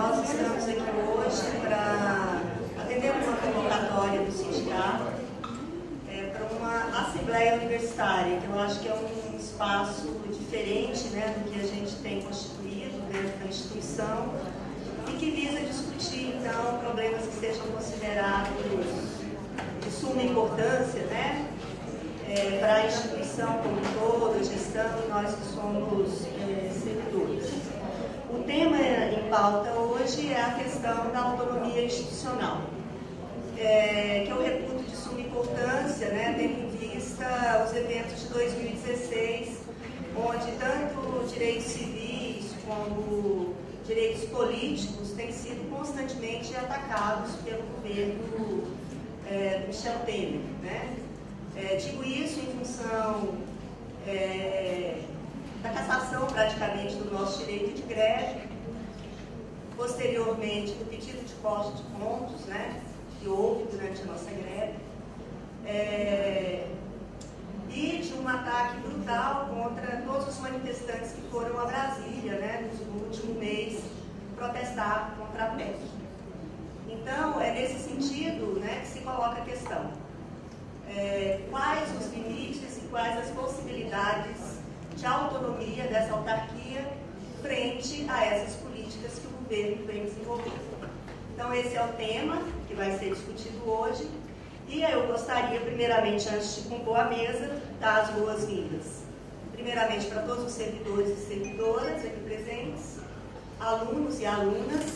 nós estamos aqui hoje para atender uma convocatória do sindicato para uma assembleia universitária, que eu acho que é um espaço diferente, né, do que a gente tem constituído dentro da instituição e que visa discutir, então, problemas que sejam considerados de suma importância, né, para a instituição como um todo, a gestão, e nós que somos servidores. O tema em pauta hoje é a questão da autonomia institucional, que eu reputo de suma importância, né, tendo em vista os eventos de 2016, onde tanto direitos civis como direitos políticos têm sido constantemente atacados pelo governo Michel Temer, né? Digo isso em função da cassação praticamente do nosso direito de greve, posteriormente do pedido de corte de pontos, né, que houve durante a nossa greve, e de um ataque brutal contra todos os manifestantes que foram a Brasília, né, no último mês, protestar contra a PEC. Então, é nesse sentido, né, que se coloca a questão. Quais os limites e quais as possibilidades de autonomia dessa autarquia frente a essas políticas que o governo vem desenvolvendo. Então, esse é o tema que vai ser discutido hoje. E eu gostaria, primeiramente, antes de compor a mesa, dar as boas-vindas. Primeiramente, para todos os servidores e servidoras aqui presentes, alunos e alunas,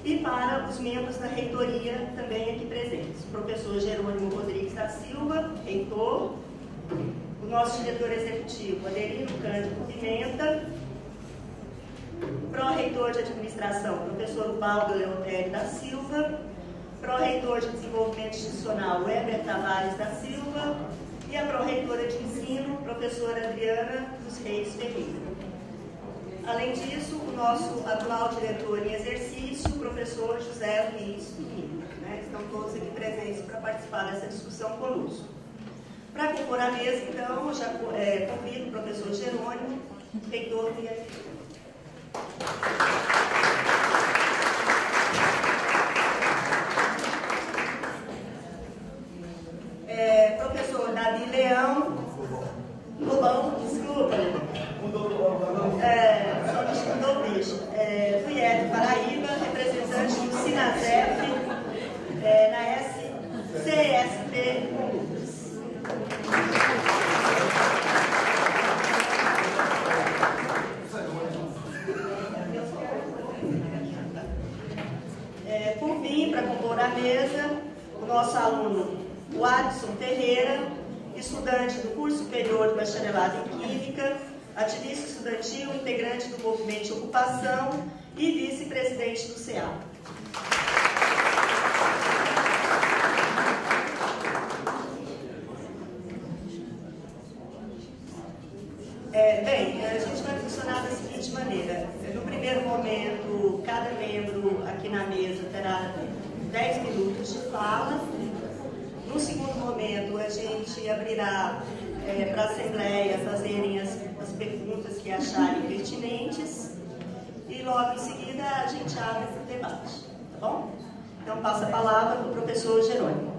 e para os membros da reitoria também aqui presentes. O professor Jerônimo Rodrigues da Silva, reitor, o nosso diretor executivo, Adelino Cândido Pimenta, o pró-reitor de administração, professor Ubaldo Leotério da Silva, pró-reitor de desenvolvimento institucional, Weber Tavares da Silva, e a pró-reitora de ensino, professora Adriana dos Reis Ferreira. Além disso, o nosso atual diretor em exercício, o professor José Luiz Pinheiro, né? Estão todos aqui presentes para participar dessa discussão conosco. Para compor a mesa, então, eu já convido o professor Jerônimo, reitor do IFP. Professor Davi Leão, Lobão, desculpa. Só me mudou o bicho. Do IF Paraíba, representante do Sinasef, na CSP Lucas. Por fim, para compor a mesa, o nosso aluno, o Adson Ferreira, estudante do curso superior de bacharelado em Química, ativista estudantil, integrante do movimento de ocupação e vice-presidente do CEA. Bem, a gente vai funcionar da seguinte maneira. No primeiro momento, cada membro aqui na mesa terá 10 minutos de fala. No segundo momento, a gente abrirá para a Assembleia fazerem as perguntas que acharem pertinentes e logo em seguida a gente abre para o debate, tá bom? Então, passo a palavra para o professor Jerônimo.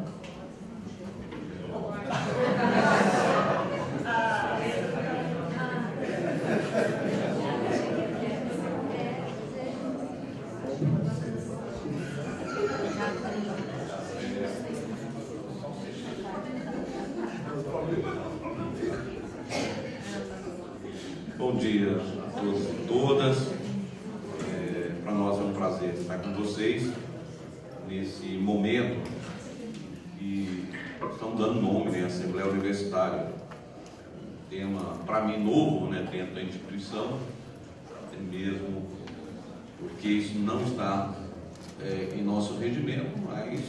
Bom dia a todos e todas. Para nós é um prazer estar com vocês nesse momento que estão dando nome, né, Assembleia Universitária. Um tema, para mim, novo, né, dentro da instituição, mesmo porque isso não está em nosso regimento, mas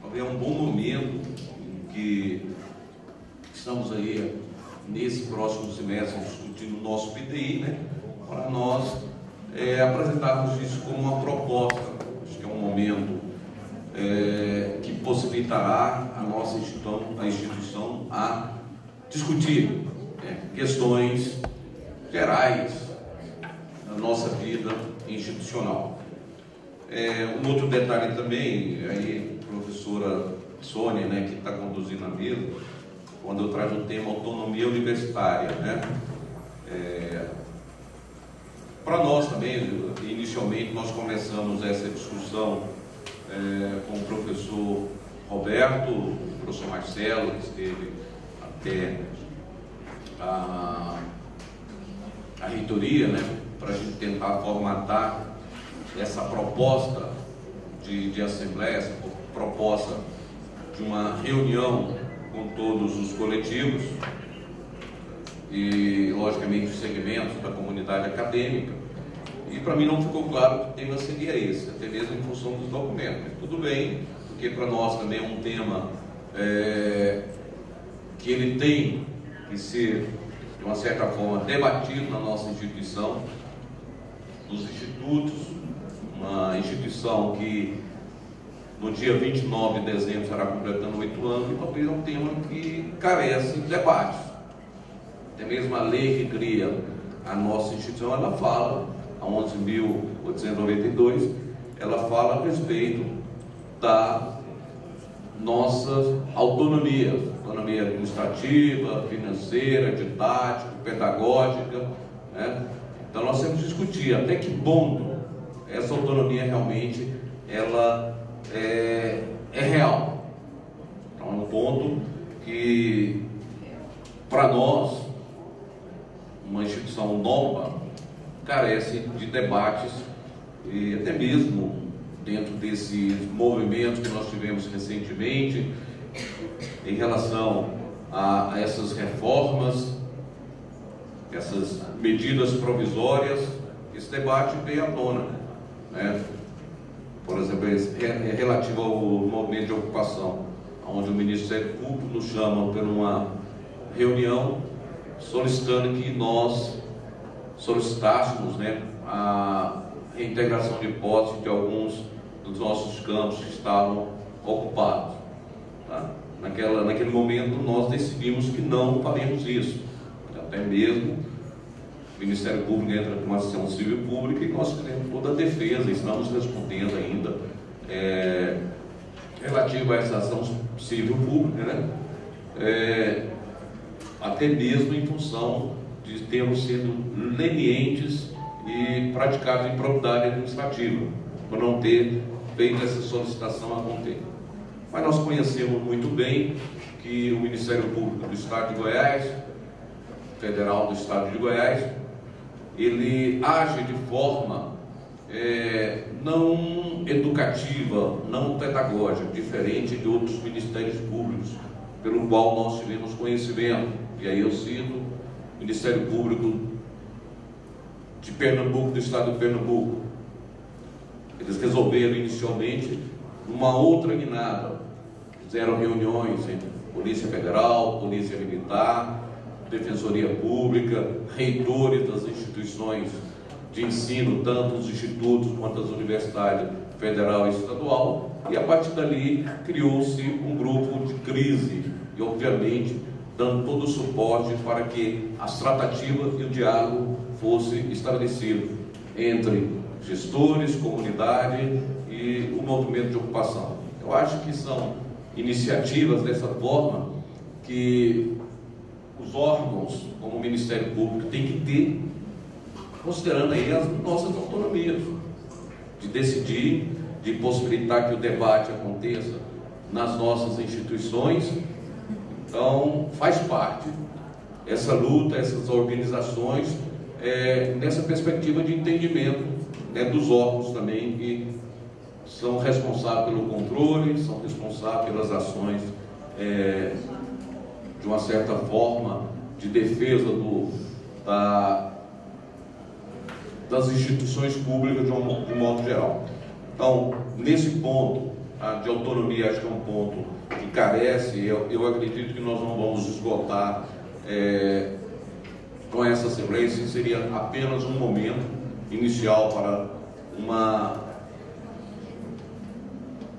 talvez é um bom momento em que estamos aí nesse próximo semestre discutindo o nosso PTI, né, para nós apresentarmos isso como uma proposta. Acho que é um momento que possibilitará a nossa instituição a discutir questões gerais da nossa vida institucional. Um outro detalhe também, aí, professora Sônia, né, que está conduzindo a mesa, quando eu trago o tema autonomia universitária, né? Para nós também, inicialmente, nós começamos essa discussão com o professor Roberto, o professor Marcelo, que esteve até a reitoria, né, para a gente tentar formatar essa proposta de assembleia, essa proposta de uma reunião com todos os coletivos e, logicamente, os segmentos da comunidade acadêmica. E para mim não ficou claro que o tema seria esse, até mesmo em função dos documentos. Mas tudo bem, porque para nós também é um tema que ele tem que ser, de uma certa forma, debatido na nossa instituição, nos institutos, uma instituição que no dia 29 de dezembro estará completando 8 anos, e talvez é um tema que carece de debates. Até mesmo a lei que cria a nossa instituição, ela fala, a 11.892, ela fala a respeito da nossa autonomia administrativa, financeira, didática, pedagógica, né? Então nós temos que discutir até que ponto essa autonomia realmente ela é real. Então é um ponto que, para nós, uma instituição nova, carece de debates, e até mesmo dentro desses movimentos que nós tivemos recentemente em relação a essas reformas, essas medidas provisórias. Esse debate veio à tona, né? Por exemplo, relativo ao movimento de ocupação, onde o Ministério Público nos chama para uma reunião solicitando que nós solicitássemos, né, a reintegração de posse de alguns dos nossos campos que estavam ocupados. Tá? Naquele momento nós decidimos que não faríamos isso. Até mesmo o Ministério Público entra com uma ação civil pública e nós fizemos toda a defesa, estamos respondendo ainda relativo a essa ação civil pública, né? Até mesmo em função de termos sido lenientes e praticado improbidade administrativa, por não ter feito essa solicitação a conter. Mas nós conhecemos muito bem que o Ministério Público do Estado de Goiás, Federal do Estado de Goiás, ele age de forma não educativa, não pedagógica, diferente de outros ministérios públicos, pelo qual nós tivemos conhecimento. E aí eu cito o Ministério Público de Pernambuco, do Estado de Pernambuco. Eles resolveram inicialmente uma outra guinada, fizeram reuniões entre Polícia Federal, Polícia Militar, Defensoria Pública, reitores das instituições de ensino, tanto os institutos quanto as universidades federal e estadual, e a partir dali criou-se um grupo de crise e, obviamente, dando todo o suporte para que as tratativas e o diálogo fosse estabelecido entre gestores, comunidade e o movimento de ocupação. Eu acho que são iniciativas dessa forma que os órgãos, como o Ministério Público, tem que ter, considerando aí as nossas autonomias, de decidir, de possibilitar que o debate aconteça nas nossas instituições. Então, faz parte essa luta, essas organizações, nessa perspectiva de entendimento, né, dos órgãos também que são responsáveis pelo controle, são responsáveis pelas ações, de uma certa forma, de defesa das instituições públicas de um modo geral. Então, nesse ponto de autonomia, acho que é um ponto que carece. Eu acredito que nós não vamos esgotar com essa Assembleia. Isso seria apenas um momento inicial para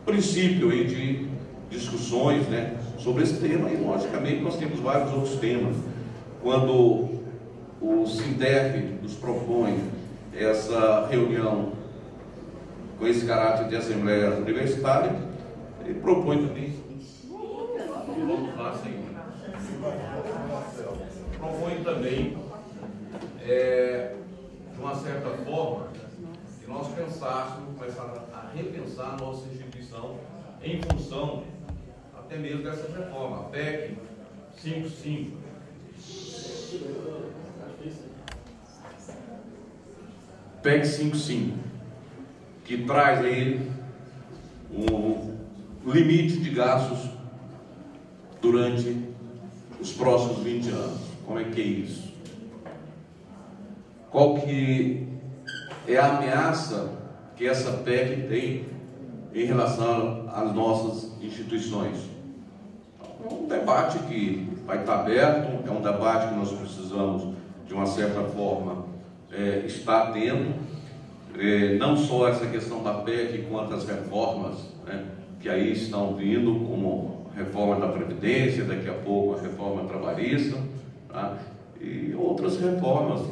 princípio aí de discussões, né, sobre esse tema. E logicamente nós temos vários outros temas. Quando o SINDEF nos propõe essa reunião com esse caráter de Assembleia Universitária, e propõe também, vamos lá, sim, propõe também, de uma certa forma, que nós pensássemos, começar a repensar a nossa instituição em função até mesmo dessa reforma, a PEC 55. PEC 55, que traz aí um limite de gastos durante os próximos 20 anos. Como é que é isso? Qual que é a ameaça que essa PEC tem em relação às nossas instituições? É um debate que vai estar aberto, é um debate que nós precisamos, de uma certa forma, estar tendo, não só essa questão da PEC, quanto as reformas, né, que aí estão vindo, como a reforma da Previdência, daqui a pouco a reforma trabalhista, tá? E outras reformas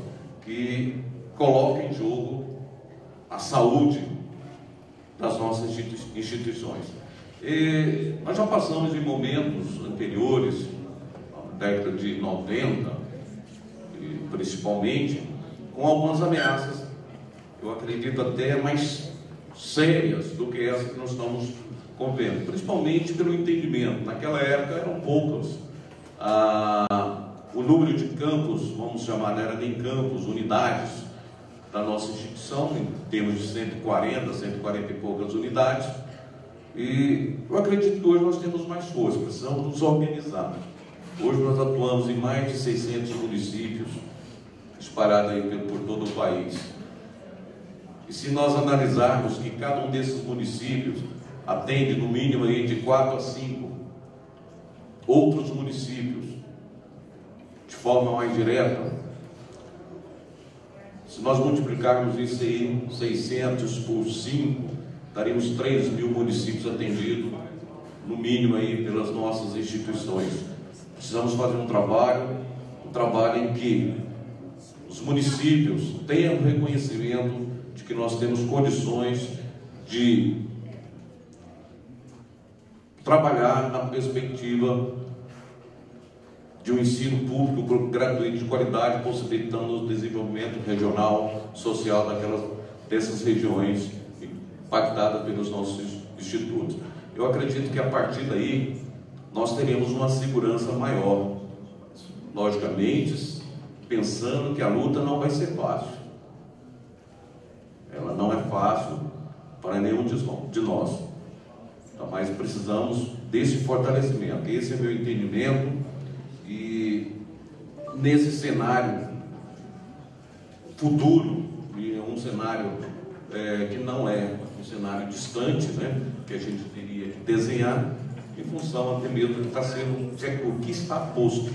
que colocam em jogo a saúde das nossas instituições. E nós já passamos em momentos anteriores, na década de 90, principalmente, com algumas ameaças, eu acredito até mais sérias do que essa que nós estamos convendo, principalmente pelo entendimento. Naquela época eram poucas. O número de campos, vamos chamar, não era nem campos, unidades da nossa instituição, em termos de 140 e poucas unidades, e eu acredito que hoje nós temos mais força, precisamos nos organizar. Hoje nós atuamos em mais de 600 municípios, espalhados aí por todo o país, e se nós analisarmos que cada um desses municípios atende no mínimo aí de 4 a 5 outros municípios, de forma mais direta, se nós multiplicarmos isso aí, 600 por 5, daríamos 3.000 municípios atendidos, no mínimo aí, pelas nossas instituições. Precisamos fazer um trabalho em que os municípios tenham reconhecimento de que nós temos condições de trabalhar na perspectiva de um ensino público gratuito de qualidade, possibilitando o desenvolvimento regional, social dessas regiões impactadas pelos nossos institutos. Eu acredito que a partir daí nós teremos uma segurança maior, logicamente, pensando que a luta não vai ser fácil. Ela não é fácil para nenhum de nós, mas precisamos desse fortalecimento. Esse é meu entendimento. E nesse cenário futuro, e um cenário que não é um cenário distante, né, que a gente teria que desenhar, em função até mesmo do que está sendo, o que está posto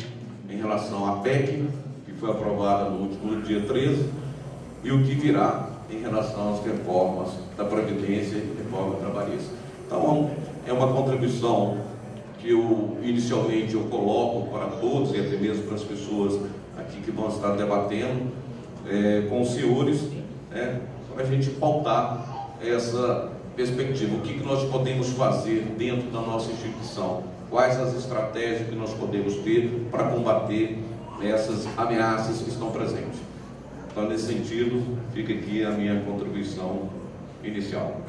em relação à PEC, que foi aprovada no último dia 13, e o que virá em relação às reformas da Previdência e reforma trabalhista. Então, é uma contribuição que inicialmente eu coloco para todos, e até mesmo para as pessoas aqui que vão estar debatendo com os senhores, para a gente pautar essa perspectiva. O que nós podemos fazer dentro da nossa instituição? Quais as estratégias que nós podemos ter para combater essas ameaças que estão presentes? Então, nesse sentido, fica aqui a minha contribuição inicial.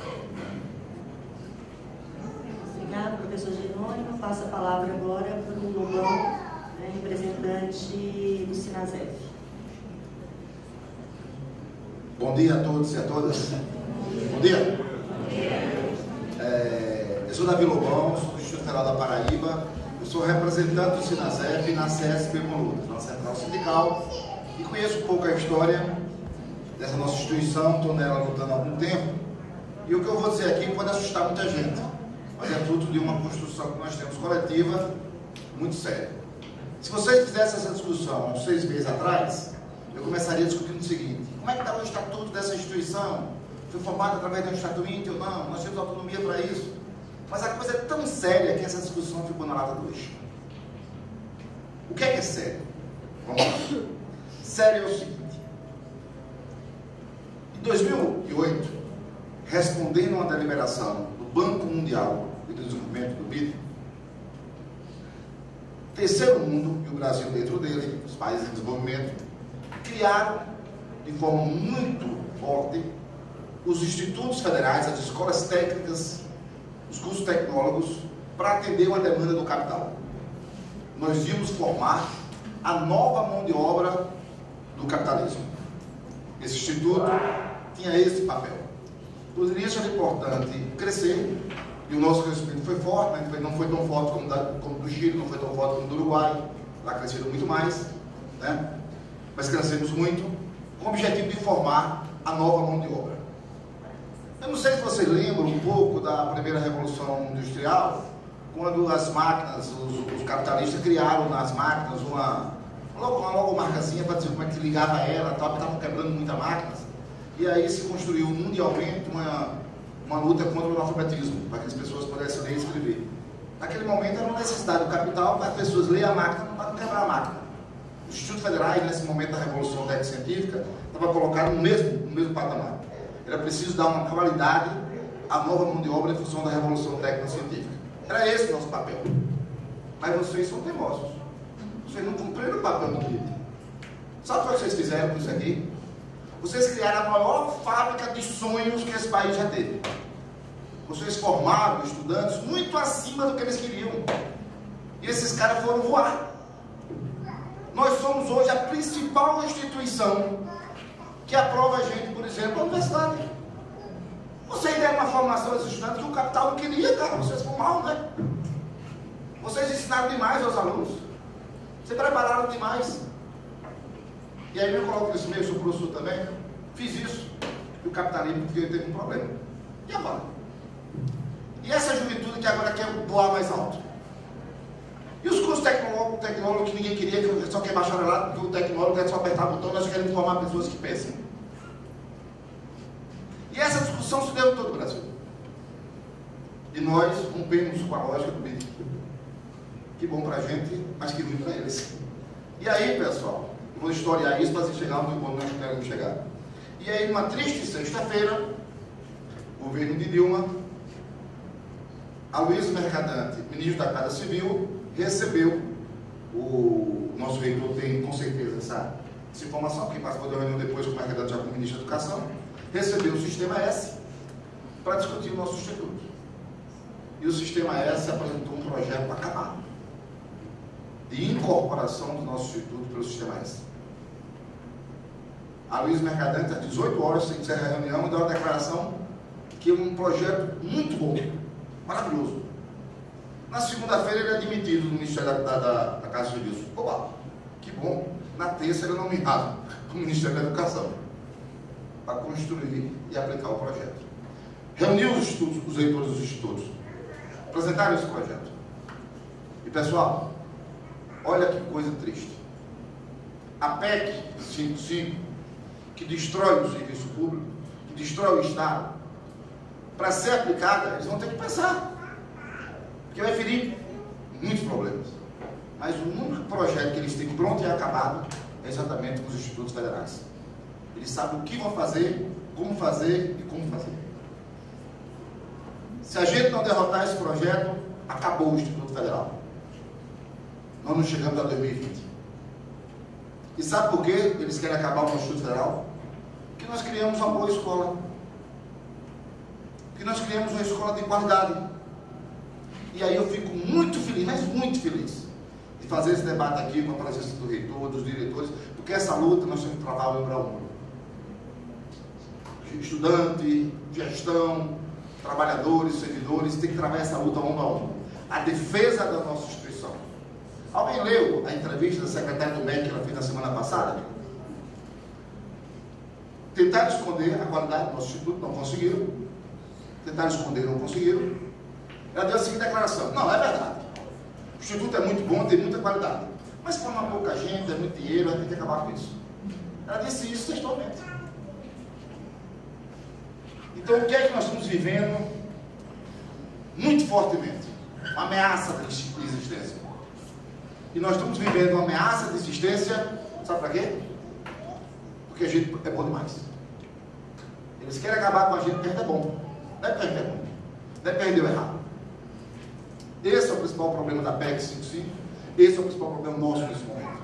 Obrigada, professor Jerônimo. Passo a palavra agora para o Lobão, representante do Sinasef. Bom dia a todos e a todas. Bom dia. Eu sou Davi Lobão, sou do Instituto Federal da Paraíba. Eu sou representante do Sinasef na CSP Conlutas, na Central Sindical, e conheço um pouco a história dessa nossa instituição. Estou nela lutando há algum tempo, e o que eu vou dizer aqui pode assustar muita gente, mas é fruto de uma construção que nós temos coletiva muito séria. Se vocês fizessem essa discussão uns 6 meses atrás, eu começaria discutindo o seguinte: como é que está o estatuto dessa instituição? Foi formado através de um estatuto ou não? Nós temos autonomia para isso? Mas a coisa é tão séria que essa discussão ficou na lata do lixo. O que é sério? Vamos lá. Sério é o seguinte: em 2008, respondendo a uma deliberação do Banco Mundial de Desenvolvimento, do BID, terceiro mundo, e o Brasil dentro dele, os países em desenvolvimento, criaram de forma muito forte os institutos federais, as escolas técnicas, os cursos tecnólogos, para atender uma demanda do capital. Nós íamos formar a nova mão de obra do capitalismo. Esse instituto tinha esse papel. Por isso era importante crescer, e o nosso crescimento foi forte, né? Não foi tão forte como do Chile, não foi tão forte como do Uruguai, lá cresceram muito mais, né? Mas crescemos muito, com o objetivo de formar a nova mão de obra. Eu não sei se vocês lembram um pouco da primeira Revolução Industrial, quando as máquinas, os capitalistas criaram nas máquinas uma logomarcazinha para dizer como é que ligava ela, porque estavam quebrando muitas máquinas, e aí se construiu mundialmente uma luta contra o analfabetismo, para que as pessoas pudessem ler e escrever. Naquele momento era uma necessidade do capital para as pessoas lerem a máquina, para não quebrar a máquina. Os institutos federais, nesse momento da Revolução Técnico-Científica, estava colocado no mesmo patamar. Era preciso dar uma qualidade à nova mão de obra em função da Revolução Técnico-Científica. Era esse o nosso papel. Mas vocês são teimosos. Vocês não cumpriram o papel do BID. Sabe o que vocês fizeram com isso aqui? Vocês criaram a maior fábrica de sonhos que esse país já teve. Vocês formaram estudantes muito acima do que eles queriam. E esses caras foram voar. Nós somos hoje a principal instituição que aprova a gente, por exemplo, a universidade. Vocês deram uma formação aos estudantes que o capital não queria, cara. Vocês foram mal, né? Vocês ensinaram demais aos alunos. Vocês prepararam demais. E aí eu coloco nesse meio, eu sou professor também, fiz isso. E o capitalismo teve um problema. E agora? E essa juventude que agora quer voar mais alto? E os cursos tecnólogos que ninguém queria, que só quer bacharelado, porque o tecnólogo é só apertar o botão, nós queremos formar pessoas que pensam. E essa discussão se deu em todo o Brasil. E nós rompemos com a lógica do BID. Que bom pra gente, mas que ruim para eles. E aí, pessoal, eu vou historiar isso para chegar onde nós queremos chegar. E aí, numa triste sexta-feira, o governo de Dilma, Aloysio Mercadante, ministro da Casa Civil, recebeu, o nosso reitor tem com certeza essa informação, quem participou da reunião depois com o Mercadante já como ministro da Educação, recebeu o Sistema S para discutir o nosso instituto. E o Sistema S apresentou um projeto para acabar, de incorporação do nosso instituto pelo Sistema S. Aloysio Mercadante, às 18 horas, se encerra a reunião, e deu uma declaração que é um projeto muito bom, maravilhoso. Na segunda-feira ele é admitido no Ministério da Casa Civil. Opa, que bom. Na terça ele é nomeado para o Ministério da Educação para construir e aplicar o projeto. Reuniu os reitores dos institutos, apresentaram esse projeto. E pessoal, olha que coisa triste. A PEC 55, que destrói o serviço público, que destrói o Estado, para ser aplicada, eles vão ter que pensar. Porque vai ferir muitos problemas. Mas o único projeto que eles têm pronto e acabado é exatamente com os institutos federais. Eles sabem o que vão fazer, como fazer e como fazer. Se a gente não derrotar esse projeto, acabou o Instituto Federal. Nós não chegamos a 2020. E sabe por que eles querem acabar com o Instituto Federal? Porque nós criamos uma boa escola. Porque nós criamos uma escola de qualidade. E aí eu fico muito feliz, mas muito feliz, de fazer esse debate aqui com a presença do reitor, dos diretores, porque essa luta nós temos que travar o Brasil. Estudante, gestão, trabalhadores, servidores, tem que travar essa luta ombro a ombro. A defesa da nossa instituição. Alguém leu a entrevista da secretária do MEC que ela fez na semana passada? Tentaram esconder a qualidade do nosso instituto, não conseguiram. Tentaram esconder, não conseguiram. Ela deu a seguinte declaração: não, é verdade, o instituto é muito bom, tem muita qualidade, mas forma pouca gente, é muito dinheiro, a gente tem que acabar com isso. Ela disse isso textualmente. Então o que é que nós estamos vivendo muito fortemente? Uma ameaça de existência. E nós estamos vivendo uma ameaça de existência, sabe para quê? Porque a gente é bom demais. Eles querem acabar com a gente porque a gente é bom. Não é porque a gente é ruim. Não é porque a gente deu errado. Esse é o principal problema da PEC 55. Esse é o principal problema nosso nesse momento.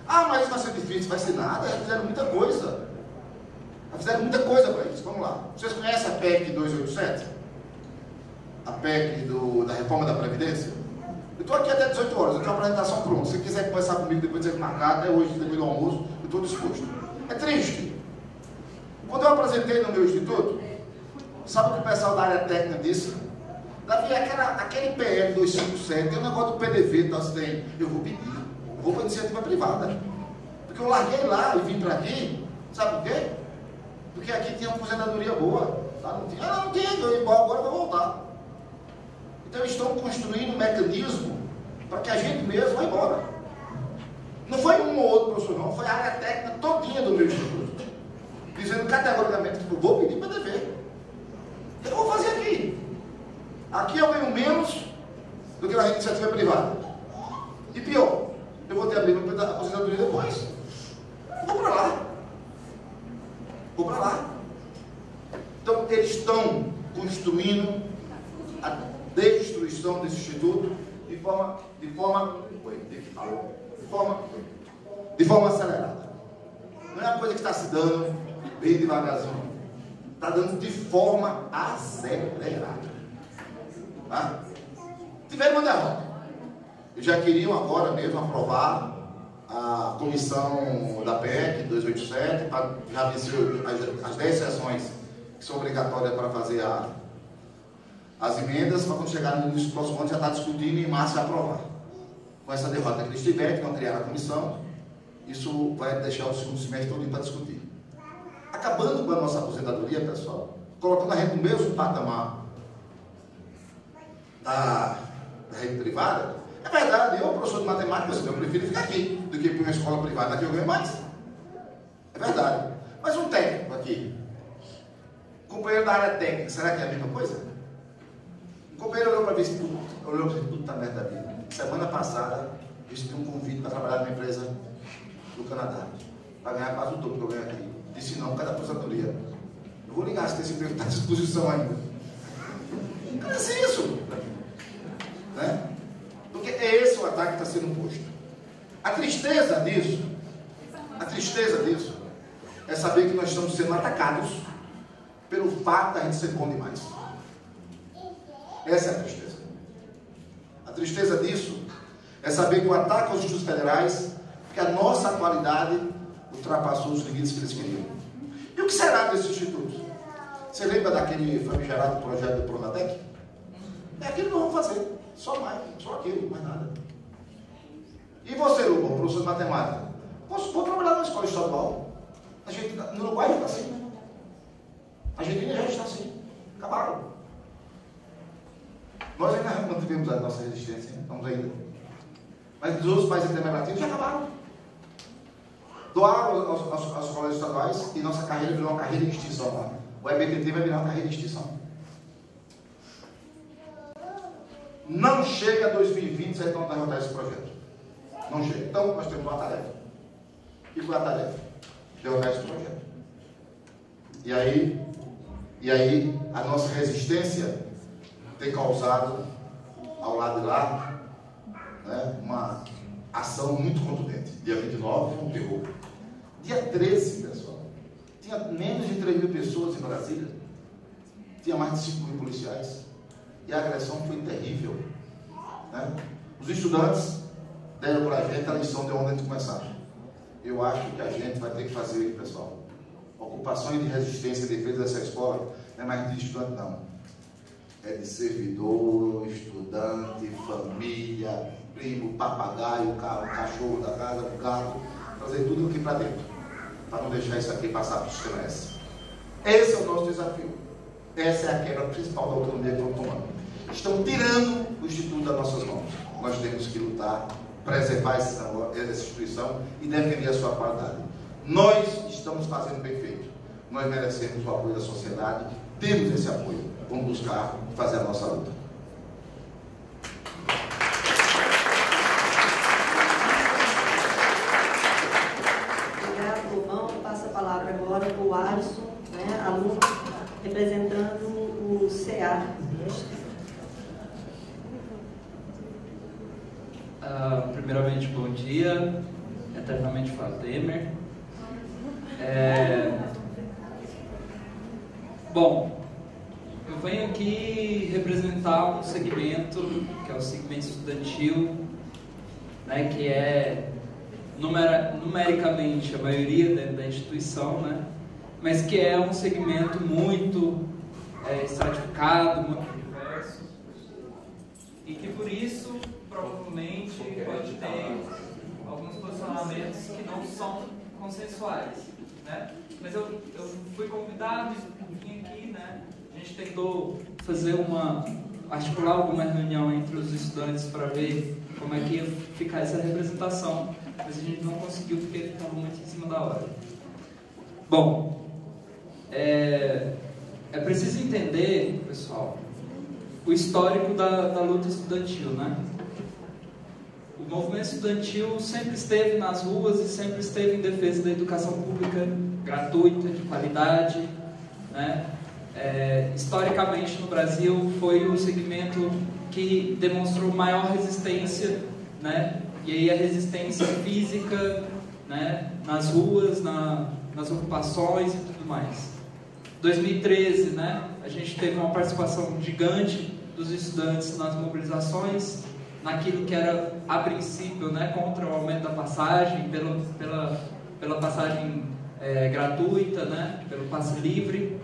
Ah, mas isso vai ser difícil. Vai ser nada. Já fizeram muita coisa. Já fizeram muita coisa para isso. Vamos lá. Vocês conhecem a PEC 287? A PEC da reforma da Previdência? Eu estou aqui até 18 horas. Eu tenho uma apresentação pronta. Se quiser conversar comigo depois de marcar, até hoje, depois do almoço, eu estou disposto. É triste. Quando eu apresentei no meu instituto, sabe o que o pessoal da área técnica disse? Davi, aquele PL 257, tem um negócio do PDV, nós tem. Eu vou pedir. Eu vou para a iniciativa privada. Porque eu larguei lá e vim para aqui, sabe por quê? Porque aqui tinha uma aposentadoria boa. Tá? Não tinha, não tinha, agora eu vou voltar. Então estão construindo um mecanismo para que a gente mesmo vá embora. Não foi um ou outro professor, não, foi a área técnica todinha do meu instituto. Dizendo categoricamente que eu vou pedir PDV. Eu vou fazer aqui. Aqui eu ganho menos do que na iniciativa privada. E pior, eu vou ter a mesma aposentadoria depois. Vou para lá. Vou para lá. Então, eles estão construindo a destruição desse instituto de forma acelerada. Não é uma coisa que está se dando bem devagarzinho. Está dando de forma acelerada. Tá? Tiveram uma derrota. Eles já queriam agora mesmo aprovar a comissão da PEC 287, já venceu as 10 sessões que são obrigatórias para fazer as emendas, para quando chegar no início do próximo ano já está discutindo e em março vai aprovar. Com essa derrota que eles tiverem, que vão criar a comissão, isso vai deixar o segundo semestre todo para discutir. Acabando com a nossa aposentadoria, pessoal, colocando a gente no mesmo patamar da rede privada. É verdade, eu, professor de matemática, eu prefiro ficar aqui do que ir para uma escola privada. Aqui eu ganho mais. É verdade. Mas um técnico aqui, companheiro da área técnica, será que é a mesma coisa? Um companheiro olhou para ver se tudo está merda da vida. Semana passada, eu recebi um convite para trabalhar numa empresa do Canadá, para ganhar quase o dobro que eu ganho aqui. Disse não, cada aposentadoria. Eu vou ligar se esse emprego está à disposição ainda. Não é isso. Né? Porque é esse o ataque que está sendo posto. A tristeza disso é saber que nós estamos sendo atacados pelo fato da gente ser bom demais. Essa é a tristeza. A tristeza disso é saber que o ataque aos institutos federais, que a nossa qualidade ultrapassou os limites que eles queriam. E o que será desses institutos? Você lembra daquele famigerado projeto do Pronatec? É aquilo que nós vamos fazer. Só aquilo, mais nada. E você, Lubão, professor de matemática? Vou trabalhar na escola estadual. A gente, no Uruguai já está assim. A Argentina já está assim. Acabaram. Nós ainda mantivemos a nossa resistência, hein? Estamos ainda. Mas os outros países integrativos já acabaram. Doaram aos colégios estaduais e nossa carreira virou uma carreira de extinção lá. O EBTT vai virar uma carreira de extinção. Não chega a 2020 sem derrotar esse projeto. Não chega. Então, nós temos uma tarefa. E qual é a tarefa? Derrotar esse projeto. E aí, a nossa resistência tem causado, ao lado de lá, né, uma ação muito contundente. Dia 29 foi um terror. Dia 13, pessoal, tinha menos de 3 mil pessoas em Brasília. Tinha mais de 5 mil policiais. E a agressão foi terrível. Né? Os estudantes deram para a gente a lição de onde a gente começar. Eu acho que a gente vai ter que fazer, pessoal, ocupações de resistência e defesa dessa escola não é mais de estudante, não. É de servidor, estudante, família, primo, papagaio, cachorro da casa, o gato, fazer tudo aqui para dentro, para não deixar isso aqui passar para o sistema S. Esse é o nosso desafio. Essa é a quebra principal da autonomia que estão tomando. Estão tirando o Instituto das nossas mãos. Nós temos que lutar, preservar essa instituição e defender a sua qualidade. Nós estamos fazendo bem feito. Nós merecemos o apoio da sociedade, temos esse apoio. Vamos buscar fazer a nossa luta. Obrigado, Lobão. Passa a palavra agora para o Alisson, né, aluno, representando o dia, eternamente Fábio Temer. Bom, eu venho aqui representar um segmento, que é o segmento estudantil, né, que é numericamente a maioria dentro da instituição, né, mas que é um segmento muito estratificado, muito diverso, e que por isso provavelmente pode ter alguns posicionamentos que não são consensuais, né? Mas eu fui convidado e vim aqui, né? A gente tentou articular alguma reunião entre os estudantes para ver como é que ia ficar essa representação, mas a gente não conseguiu porque estava muito em cima da hora. Bom, é preciso entender, pessoal, o histórico da luta estudantil, né? O movimento estudantil sempre esteve nas ruas e sempre esteve em defesa da educação pública gratuita, de qualidade, né? Historicamente no Brasil foi o segmento que demonstrou maior resistência, né? E aí a resistência física, né? Nas ruas, nas ocupações e tudo mais. 2013, né? A gente teve uma participação gigante dos estudantes nas mobilizações, naquilo que era, a princípio, né, contra o aumento da passagem, pela passagem gratuita, né, pelo passe livre.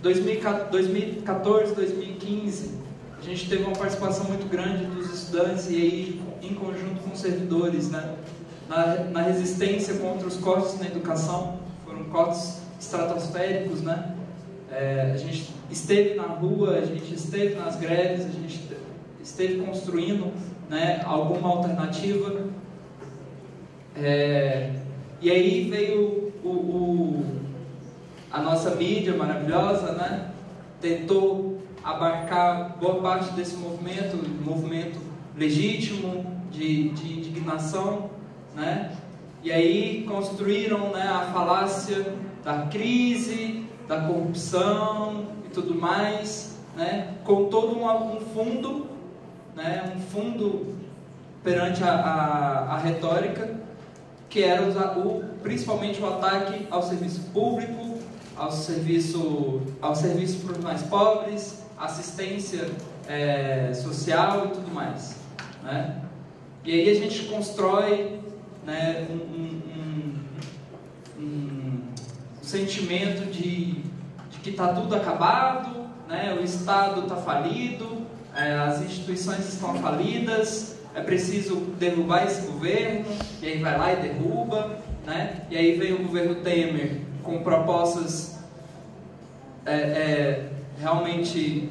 2014, 2015, a gente teve uma participação muito grande dos estudantes e aí, em conjunto com os servidores, né, na resistência contra os cortes na educação. Foram cortes estratosféricos, né? A gente esteve na rua, a gente esteve nas greves, a gente esteve construindo, né, alguma alternativa. E aí veio a nossa mídia maravilhosa, né? Tentou abarcar boa parte desse movimento legítimo de indignação, né? E aí construíram, né, a falácia da crise, da corrupção e tudo mais, né? Com todo um fundo, né, um fundo perante a retórica, que era principalmente o ataque ao serviço público, ao serviço para os mais pobres, assistência social e tudo mais, né? E aí a gente constrói, né, um sentimento de que está tudo acabado, né? O Estado está falido, as instituições estão falidas, é preciso derrubar esse governo, e aí vai lá e derruba, né? E aí veio o governo Temer com propostas realmente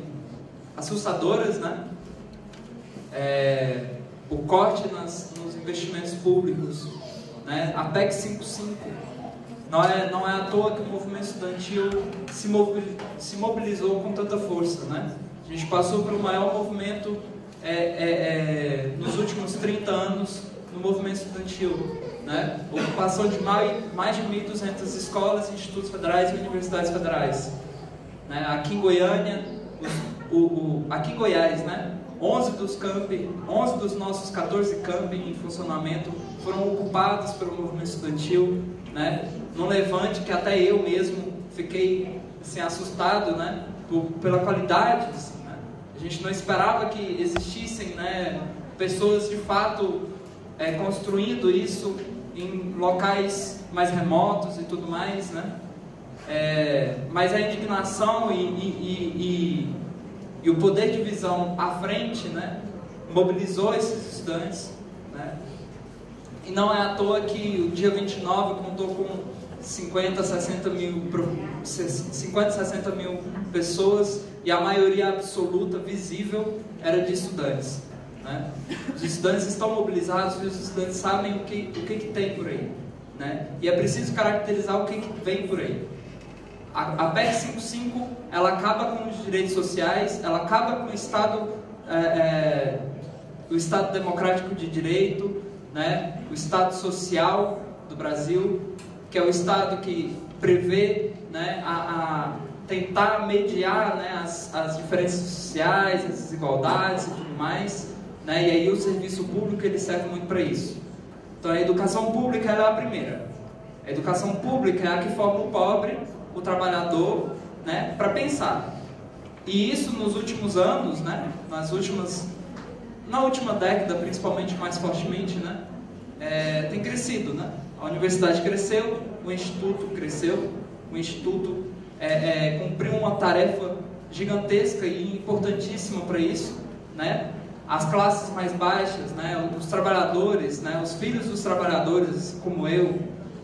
assustadoras, né? O corte nos investimentos públicos, né? A PEC 55, não é à toa que o movimento estudantil se mobilizou com tanta força, né? A gente passou pelo maior movimento nos últimos 30 anos no movimento estudantil, né? Ocupação de mais de 1.200 escolas, institutos federais e universidades federais, né? Aqui em Goiânia, aqui em Goiás, né? 11 dos nossos 14 campi em funcionamento foram ocupados pelo movimento estudantil, né? Num levante que até eu mesmo fiquei assim, assustado, né? Pela qualidade, assim, né? A gente não esperava que existissem, né, pessoas de fato construindo isso em locais mais remotos e tudo mais, né? Mas a indignação e o poder de visão à frente, né, mobilizou esses estudantes, né? E não é à toa que o dia 29 contou com 50, 60 mil pessoas, e a maioria absoluta, visível, era de estudantes, né? Os estudantes estão mobilizados e os estudantes sabem o que tem por aí, né? E é preciso caracterizar o que vem por aí. A PEC 55, ela acaba com os direitos sociais, ela acaba com o Estado democrático de direito, né? O Estado social do Brasil, que é o Estado que prevê, né, a tentar mediar, né, as diferenças sociais, as desigualdades e tudo mais, né? E aí o serviço público ele serve muito para isso. Então a educação pública ela é a primeira. A educação pública é a que forma o pobre, o trabalhador, né, para pensar. E isso nos últimos anos, né, na última década principalmente, mais fortemente, né, tem crescido, né? A universidade cresceu, o instituto cresceu, o instituto cumpriu uma tarefa gigantesca e importantíssima para isso, né? As classes mais baixas, né, os trabalhadores, né, os filhos dos trabalhadores, como eu,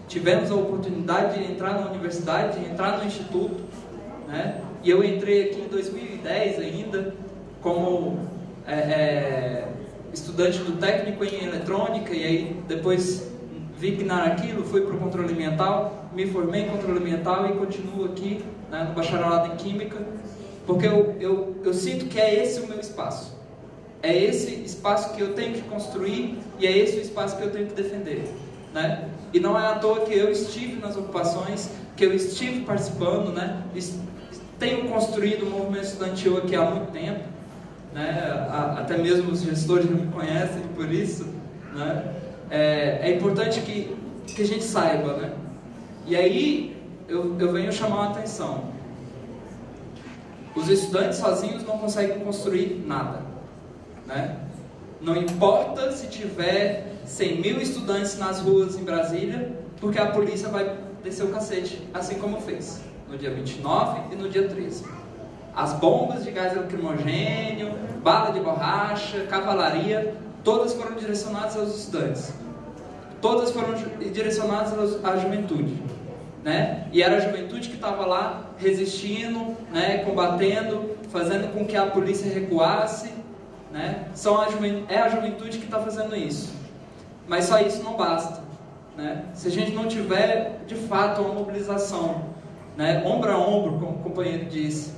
tivemos a oportunidade de entrar na universidade, de entrar no instituto, né? E eu entrei aqui em 2010 ainda, como estudante do técnico em eletrônica, e aí depois vi que não era aquilo, fui para o controle ambiental, me formei em controle ambiental e continuo aqui, né, no bacharelado em química, porque eu sinto que é esse o meu espaço. É esse espaço que eu tenho que construir e é esse o espaço que eu tenho que defender, né? E não é à toa que eu estive nas ocupações, que eu estive participando, né? Tenho construído o movimento estudantil aqui há muito tempo, né? Até mesmo os gestores me conhecem por isso, né? É importante que a gente saiba, né? E aí eu venho chamar a atenção. Os estudantes sozinhos não conseguem construir nada, né? Não importa se tiver 100 mil estudantes nas ruas em Brasília, porque a polícia vai descer o cacete, assim como fez no dia 29 e no dia 13. As bombas de gás lacrimogênio, bala de borracha, cavalaria, todas foram direcionadas aos estudantes. Todas foram direcionadas à juventude, né? E era a juventude que estava lá resistindo, né, combatendo, fazendo com que a polícia recuasse, né? É a juventude que está fazendo isso. Mas só isso não basta, né? Se a gente não tiver de fato uma mobilização, né, ombro a ombro, como o companheiro disse,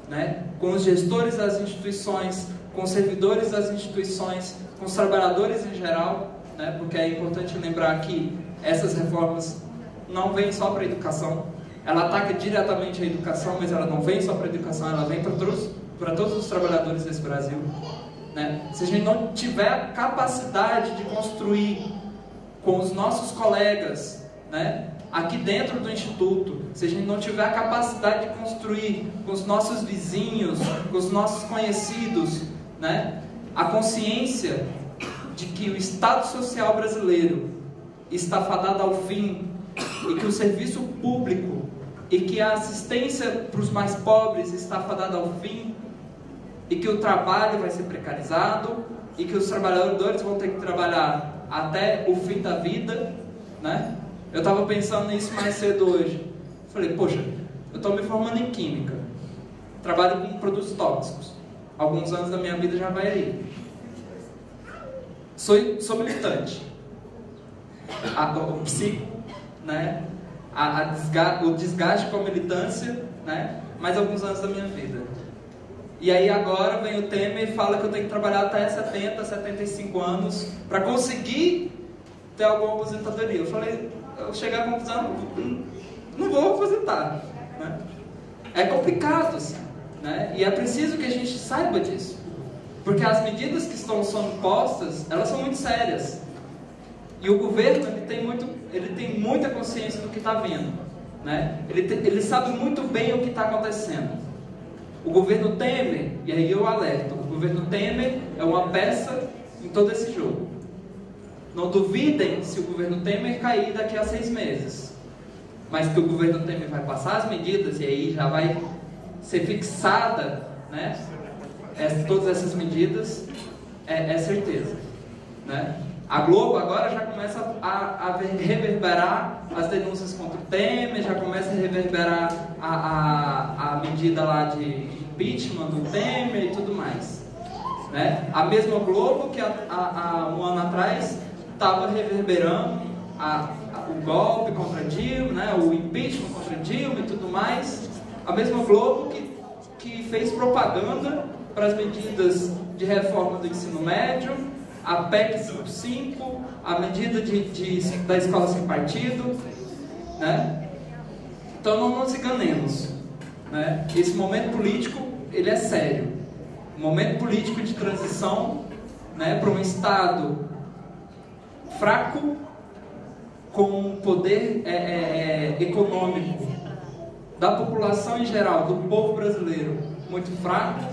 né, com os gestores das instituições, com os servidores das instituições, com os trabalhadores em geral, né, porque é importante lembrar que essas reformas não vêm só para a educação, ela ataca diretamente a educação, mas ela não vem só para a educação, ela vem para todos os trabalhadores desse Brasil, né? Se a gente não tiver a capacidade de construir com os nossos colegas, né, aqui dentro do Instituto, se a gente não tiver a capacidade de construir com os nossos vizinhos, com os nossos conhecidos, né, a consciência de que o Estado Social brasileiro está fadado ao fim e que o serviço público e que a assistência para os mais pobres está fadada ao fim e que o trabalho vai ser precarizado e que os trabalhadores vão ter que trabalhar até o fim da vida, né? Eu estava pensando nisso mais cedo hoje. Falei, poxa, eu estou me formando em química, trabalho com produtos tóxicos, alguns anos da minha vida já vai aí. Sou militante. O psico, né? O desgaste com a militância, né? Mais alguns anos da minha vida. E aí agora vem o Temer e fala que eu tenho que trabalhar até 70, 75 anos para conseguir ter alguma aposentadoria. Eu cheguei à conclusão, não vou aposentar, né? É complicado, assim, né? E é preciso que a gente saiba disso, porque as medidas que estão sendo postas, elas são muito sérias. E o governo ele tem muita consciência do que está vindo, né? Ele sabe muito bem o que está acontecendo. O governo Temer, e aí eu alerto, o governo Temer é uma peça em todo esse jogo. Não duvidem se o governo Temer cair daqui a 6 meses, mas que o governo Temer vai passar as medidas e aí já vai ser fixada, né, todas essas medidas, é certeza, né? A Globo agora já começa a reverberar as denúncias contra o Temer, já começa a reverberar a medida lá de impeachment do Temer e tudo mais, né? A mesma Globo que há um ano atrás estava reverberando o golpe contra Dilma, né? O impeachment contra Dilma e tudo mais. A mesma Globo que fez propaganda para as medidas de reforma do ensino médio, a PEC 55, a medida da escola sem partido, né? Então não nos enganemos, né? Esse momento político, ele é sério. O momento político de transição né, para um Estado fraco, com poder econômico da população em geral, do povo brasileiro, muito fraco,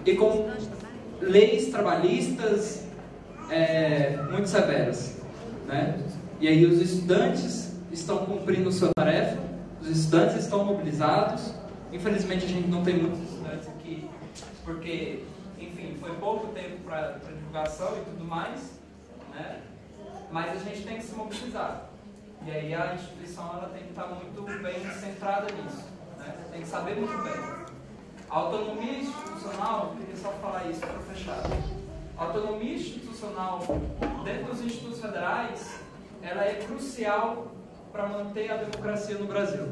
e com leis trabalhistas muito severas, né? E aí os estudantes estão cumprindo sua tarefa, os estudantes estão mobilizados. Infelizmente a gente não tem muitos estudantes aqui, porque, enfim, foi pouco tempo para divulgação e tudo mais, né? Mas a gente tem que se mobilizar. E aí a instituição ela tem que estar muito bem centrada nisso, né? Tem que saber muito bem. A autonomia institucional, eu queria só falar isso para fechar. A autonomia institucional dentro dos institutos federais, ela é crucial para manter a democracia no Brasil,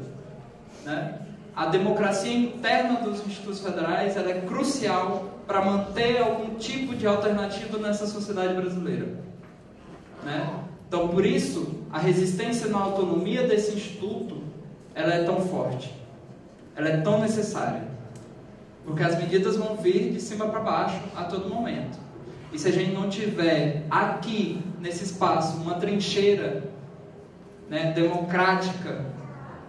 né? A democracia interna dos institutos federais, ela é crucial para manter algum tipo de alternativa nessa sociedade brasileira, né? Então, por isso, a resistência na autonomia desse instituto, ela é tão forte, ela é tão necessária, porque as medidas vão vir de cima para baixo a todo momento. E se a gente não tiver aqui, nesse espaço, uma trincheira, né, democrática,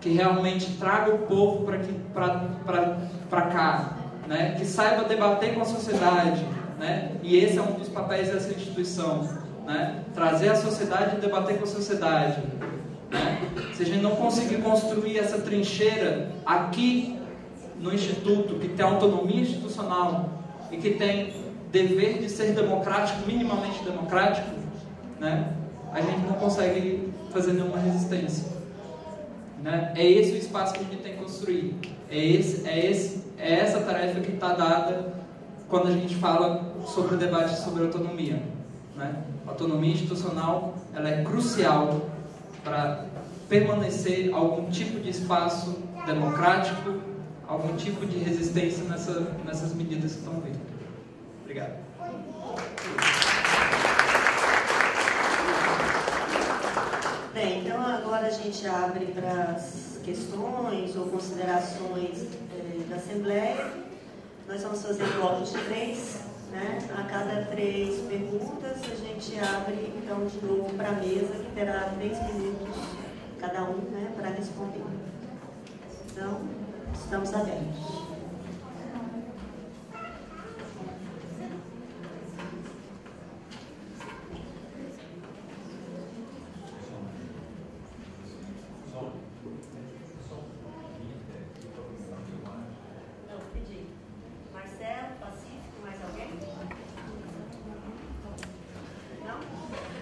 que realmente traga o povo para cá, né, que saiba debater com a sociedade, né, e esse é um dos papéis dessa instituição, né, trazer a sociedade e debater com a sociedade, né. Se a gente não conseguir construir essa trincheira aqui no Instituto, que tem autonomia institucional e que tem dever de ser democrático, minimamente democrático, né, a gente não consegue fazer nenhuma resistência, né? É esse o espaço que a gente tem que construir. É essa tarefa que está dada quando a gente fala sobre o debate sobre autonomia, né? A autonomia institucional, ela é crucial para permanecer algum tipo de espaço democrático, algum tipo de resistência nessas medidas que estão vindo. Obrigado. Bem, então agora a gente abre para as questões ou considerações da Assembleia. Nós vamos fazer blocos de 3, né? A cada 3 perguntas a gente abre então de novo para a mesa, que terá 3 minutos cada um, né, para responder. Então, estamos abertos.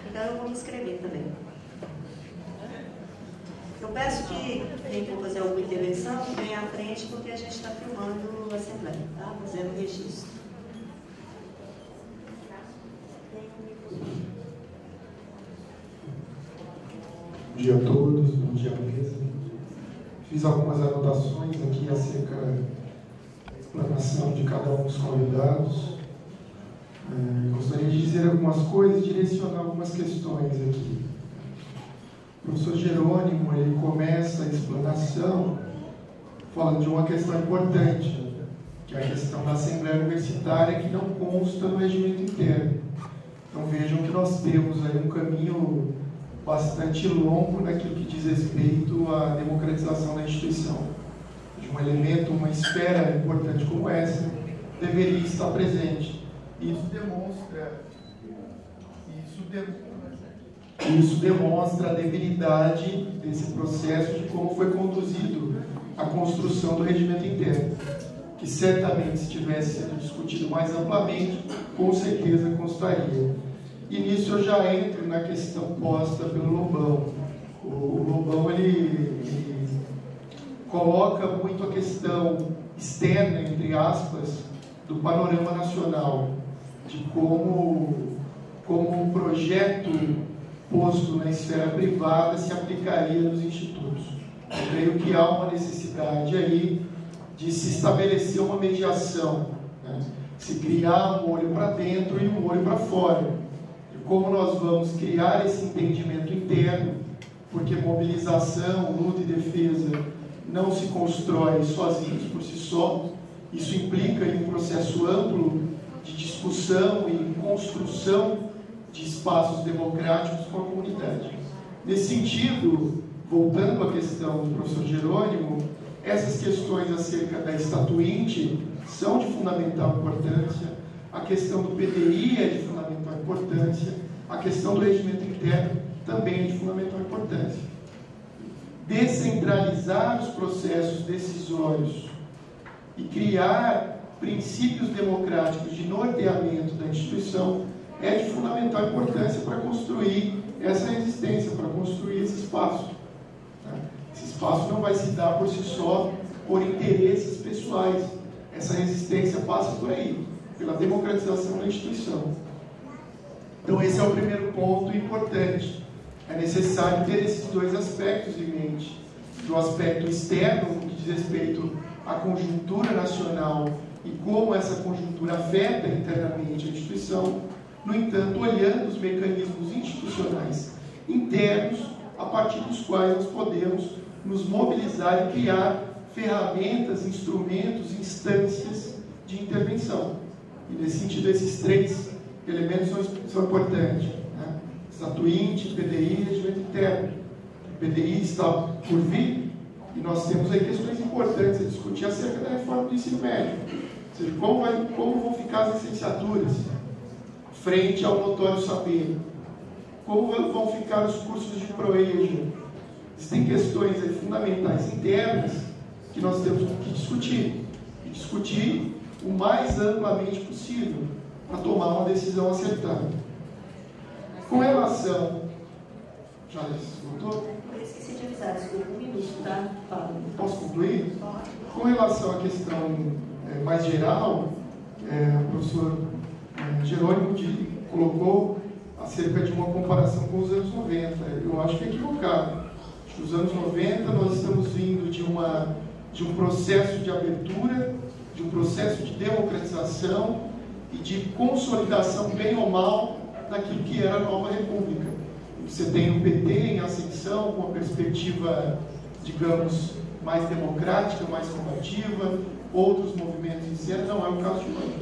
Então eu vou me inscrever também. Eu peço que quem for fazer alguma intervenção venha à frente, porque a gente está filmando a Assembleia, tá? Fazendo registro. Bom dia a todos, bom dia à mesa. Fiz algumas anotações aqui acerca da explanação de cada um dos convidados. Gostaria de dizer algumas coisas e direcionar algumas questões aqui. O professor Jerônimo, ele começa a explanação falando de uma questão importante, que é a questão da Assembleia Universitária, que não consta no regimento interno. Então vejam que nós temos aí um caminho bastante longo naquilo que diz respeito à democratização da instituição. De um elemento, uma esfera importante como essa, deveria estar presente. Isso demonstra a debilidade desse processo de como foi conduzido a construção do regimento interno, que certamente, se tivesse sido discutido mais amplamente, com certeza constaria. E nisso eu já entro na questão posta pelo Lobão. O Lobão ele coloca muito a questão externa, entre aspas, do panorama nacional, de como o projeto posto na esfera privada se aplicaria nos institutos. Eu creio que há uma necessidade aí de se estabelecer uma mediação, né? Se criar um olho para dentro e um olho para fora. E como nós vamos criar esse entendimento interno, porque mobilização, luta e defesa não se constrói sozinhos por si só. Isso implica em um processo amplo de discussão e construção de espaços democráticos com a comunidade. Nesse sentido, voltando à questão do professor Jerônimo, essas questões acerca da estatuinte são de fundamental importância, a questão do PDI é de fundamental importância, a questão do regimento interno também é de fundamental importância. Descentralizar os processos decisórios e criar princípios democráticos de norteamento da instituição é de fundamental importância para construir essa resistência, para construir esse espaço. Esse espaço não vai se dar por si só, por interesses pessoais. Essa resistência passa por aí, pela democratização da instituição. Então esse é o primeiro ponto importante. É necessário ter esses dois aspectos em mente. Do aspecto externo, no que diz respeito à conjuntura nacional e como essa conjuntura afeta internamente a instituição, no entanto, olhando os mecanismos institucionais internos, a partir dos quais nós podemos nos mobilizar e criar ferramentas, instrumentos, instâncias de intervenção. E nesse sentido, esses três elementos são importantes. Né? Estatuinte, PDI e regimento interno. O PDI está por vir e nós temos aí questões importantes a discutir acerca da reforma do ensino médio. Ou seja, como vão ficar as licenciaturas frente ao notório saber? Como vão ficar os cursos de proeja? Existem questões aí fundamentais internas que nós temos que discutir. E discutir o mais amplamente possível para tomar uma decisão acertada. Com relação... Já voltou? Eu esqueci de avisar, desculpa, um minuto, tá? Fala. Posso concluir? Pode. Com relação à questão mais geral, o professor Jerônimo colocou acerca de uma comparação com os anos 90. Eu acho que é equivocado. Nos anos 90 nós estamos vindo de um processo de abertura, de um processo de democratização e de consolidação, bem ou mal, daquilo que era a nova república. Você tem o PT em ascensão, com uma perspectiva, digamos, mais democrática, mais combativa, outros movimentos em cena, não é o caso de hoje.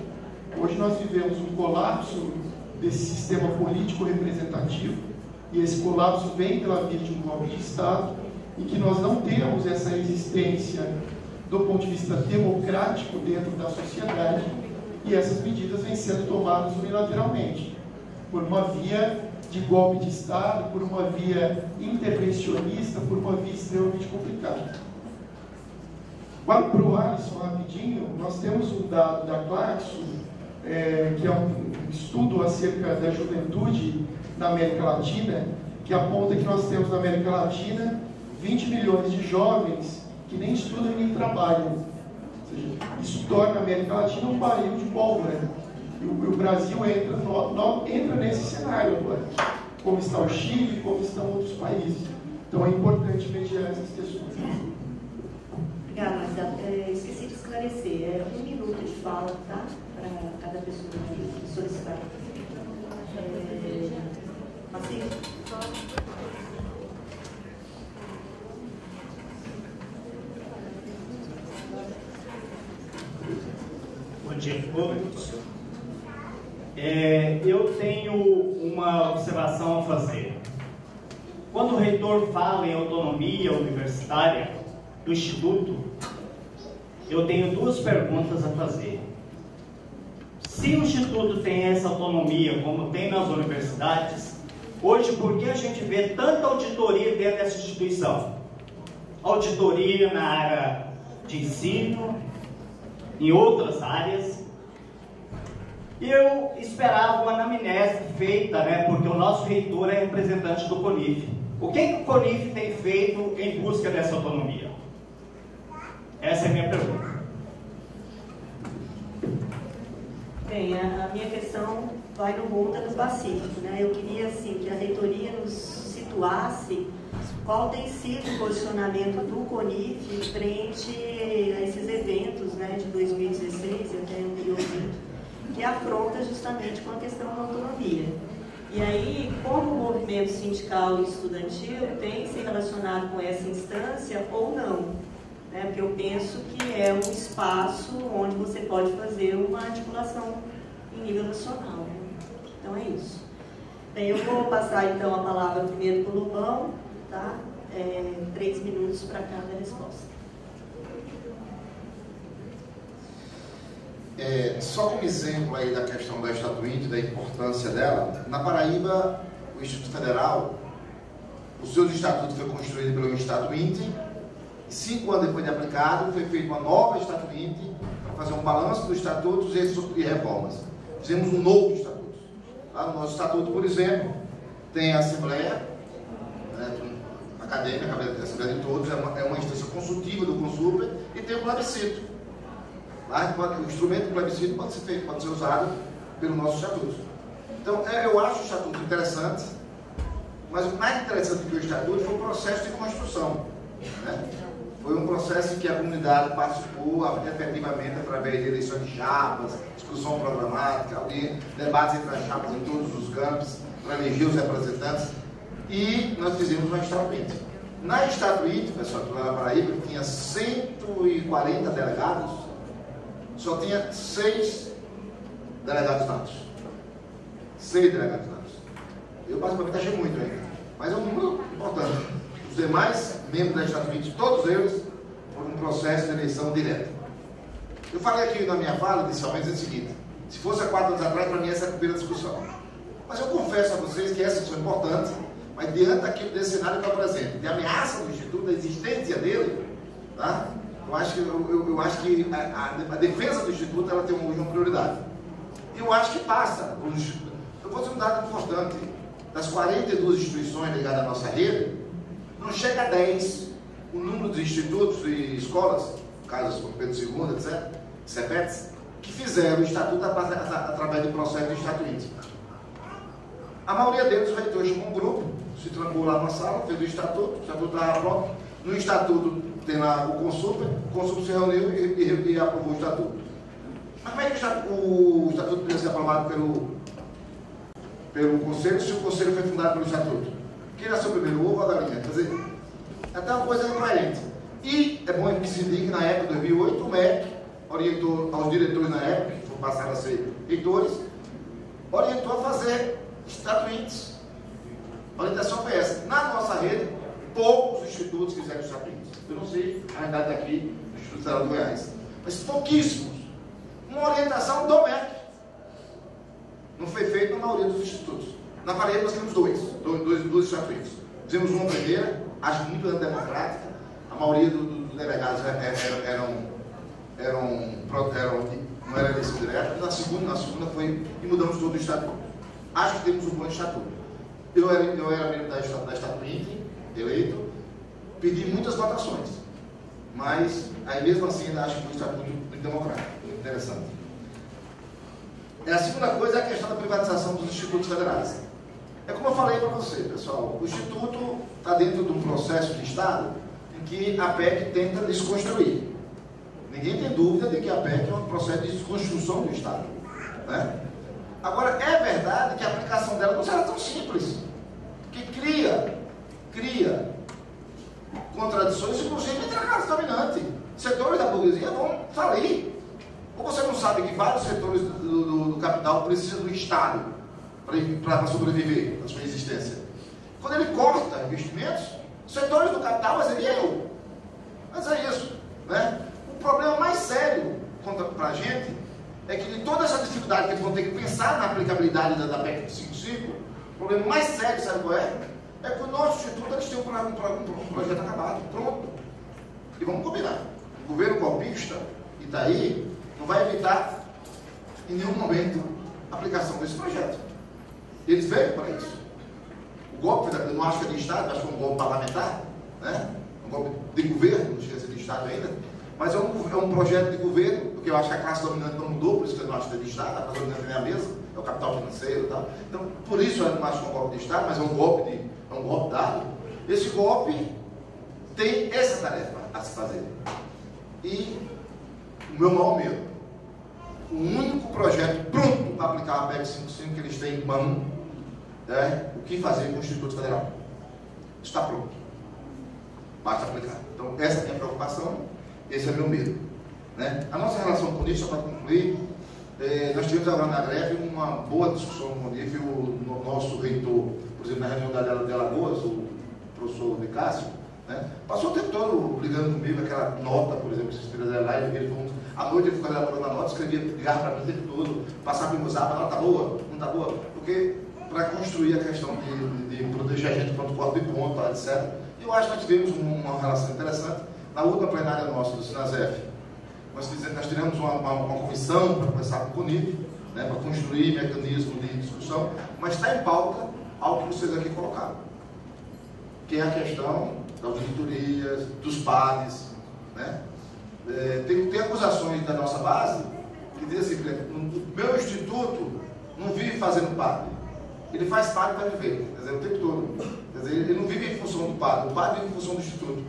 Hoje nós vivemos um colapso desse sistema político representativo, e esse colapso vem pela via de um golpe de Estado, em que nós não temos essa existência do ponto de vista democrático dentro da sociedade, e essas medidas vêm sendo tomadas unilateralmente, por uma via de golpe de Estado, por uma via intervencionista, por uma via extremamente complicada. Para o Alisson, rapidinho, nós temos um dado da Claxo, que é um estudo acerca da juventude na América Latina, que aponta que nós temos na América Latina 20 milhões de jovens que nem estudam e nem trabalham. Ou seja, isso torna a América Latina um barril de pólvora. E o Brasil entra nesse cenário agora, como está o Chile, como estão outros países. Então é importante mediar essas questões. Obrigada, mas esqueci de esclarecer. 1 minuto de fala, tá? Para cada pessoa que solicitar. Assim? Bom dia a todos. Eu tenho uma observação a fazer. Quando o reitor fala em autonomia universitária do Instituto, eu tenho duas perguntas a fazer. Se o Instituto tem essa autonomia como tem nas universidades, hoje por que a gente vê tanta auditoria dentro dessa instituição? Auditoria na área de ensino, em outras áreas. E eu esperava uma anamnese feita, porque o nosso reitor é representante do CONIF. O que o CONIF tem feito em busca dessa autonomia? Essa é a minha pergunta. Bem, a minha questão vai no rumo do Pacífico, Eu queria, assim, que a reitoria nos situasse qual tem sido o posicionamento do CONIF frente a esses eventos, de 2016 e até anteriormente, que afronta justamente com a questão da autonomia. E aí, como o movimento sindical e estudantil tem se relacionado com essa instância ou não? Porque eu penso que é um espaço onde você pode fazer uma articulação em nível nacional. Então é isso. Bem, eu vou passar então a palavra primeiro para o Lobão, tá? 3 minutos para cada resposta. Só como exemplo aí da questão da Estatuinte, da importância dela, na Paraíba, o Instituto Federal, o seu estatuto foi construído pelo Estatuinte, e 5 anos depois de aplicado, foi feita uma nova Estatuinte para fazer um balanço dos estatutos e reformas. Fizemos um novo estatuto. Lá no nosso estatuto, por exemplo, tem a Assembleia, né, acadêmica, a Assembleia de Todos, é uma instância consultiva do Consulper, e tem o plebiscito. Lá, o instrumento do plebiscito pode ser usado pelo nosso estatuto. Então, eu acho o estatuto interessante, mas o mais interessante do que o estatuto foi o processo de construção, né? Foi um processo em que a comunidade participou efetivamente através de eleições de chapas, discussão programática, debates entre as chapas em todos os campos, para eleger os representantes, e nós fizemos uma Estatuinte. Na Estatuinte, pessoal, lá na Paraíba, que tinha 140 delegados, só tinha 6 delegados natos. 6 delegados natos. Eu basicamente achei muito ainda, mas é um número importante. Os demais membros da Estatuinte, todos eles, foram um processo de eleição direta. Eu falei aqui na minha fala, inicialmente, o seguinte: se fosse há 4 anos atrás, para mim essa é a primeira discussão. Mas eu confesso a vocês que essa discussão é importante, mas diante daquilo desse cenário que eu apresento, de ameaça do Instituto, da existência dele, tá? Eu acho que a defesa do Instituto ela tem hoje uma prioridade. E eu acho que passa. Eu vou dizer um dado importante: das 42 instituições ligadas à nossa rede, não chega a 10 o número de institutos e escolas, casos como Pedro II, etc., CEPETs, que fizeram o estatuto através do processo de Estatuinte. A maioria deles, o reitor chamou um grupo, se trancou lá na sala, fez o estatuto estava pronto. No estatuto tem lá o Consulper se reuniu e aprovou o estatuto. Mas como é que o estatuto poderia ser aprovado pelo Conselho se o Conselho foi fundado pelo estatuto? Quem nasceu primeiro, o ovo ou a galinha? Quer dizer, é até uma coisa incoerente. E é bom que se diga que na época de 2008 o MEC orientou aos diretores na época, que passaram a ser reitores, orientou a fazer estatuintes. A orientação foi essa. Na nossa rede, poucos institutos fizeram estatuintes. Eu não sei a realidade daqui do Instituto Federal do Goiás, mas pouquíssimos. Uma orientação do MEC. Não foi feito na maioria dos institutos. Na Paraíba nós temos dois estatutos. Fizemos uma primeira, acho muito antidemocrática. A maioria dos delegados não era eleição direta. Na segunda foi e mudamos todo o estatuto. Acho que temos um bom estatuto. Eu era membro da Estatuinte, eleito, pedi muitas votações, mas aí mesmo assim ainda acho que foi um estatuto muito democrático, muito interessante. A segunda coisa é a questão da privatização dos institutos federais. É como eu falei para você, pessoal, o Instituto está dentro de um processo de Estado em que a PEC tenta desconstruir. Ninguém tem dúvida de que a PEC é um processo de desconstrução do Estado, né? Agora, é verdade que a aplicação dela não será tão simples, que cria contradições, inclusive entre a classe dominante. Setores da burguesia vão falir. Ou você não sabe que vários setores do capital precisam do Estado para sobreviver na sua existência? Quando ele corta investimentos, setores do capital, mas ele é eu. Mas é isso, né? O problema mais sério para a gente é que de toda essa dificuldade que eles vão ter que pensar na aplicabilidade da PEC 55, o problema mais sério, sabe qual é? É que o nosso instituto eles têm um projeto acabado, pronto. E vamos combinar. O governo golpista, e está aí, não vai evitar em nenhum momento a aplicação desse projeto. Eles veio para isso. O golpe, eu não acho que é de Estado, acho que é um golpe parlamentar, né? Um golpe de governo, não chega a ser de Estado ainda, mas é um projeto de governo, porque eu acho que a classe dominante não mudou, por isso que eu não acho que é de Estado, a classe dominante é a mesma, é o capital financeiro e tal. Então, por isso eu não acho que é um golpe de Estado, mas é um golpe dado. Esse golpe tem essa tarefa a se fazer. E o meu maior medo, o único projeto pronto para aplicar a PEC 55 que eles têm em mão é o que fazer com o Instituto Federal. Está pronto. Basta aplicar. Então, essa é a minha preocupação, esse é o meu medo, né? A nossa relação com isso, só para concluir, Nós tivemos agora na greve uma boa discussão com o nosso reitor, por exemplo, na reunião de Alagoas, o professor Nicásio, né, passou o tempo todo ligando comigo, aquela nota, por exemplo, que vocês fizeram lá, à noite ele ficou elaborando a nota, escrevia, ligava para mim o tempo todo, passava para o WhatsApp, a nota tá boa, não está boa, porque para construir a questão de proteger a gente contra o corte de ponta, etc. Eu acho que nós tivemos uma relação interessante. Na última plenária nossa do Sinasef, nós tivemos uma comissão para conversar com o CONIF, né, para construir mecanismo de discussão, mas está em pauta algo que vocês aqui colocaram, que é a questão das auditorias, dos PADs, né? Tem acusações da nossa base que dizem assim, o meu instituto não vive fazendo PAD, ele faz PAD para viver, quer dizer, o tempo todo, quer dizer, ele não vive em função do PAD, o PAD vive em função do instituto,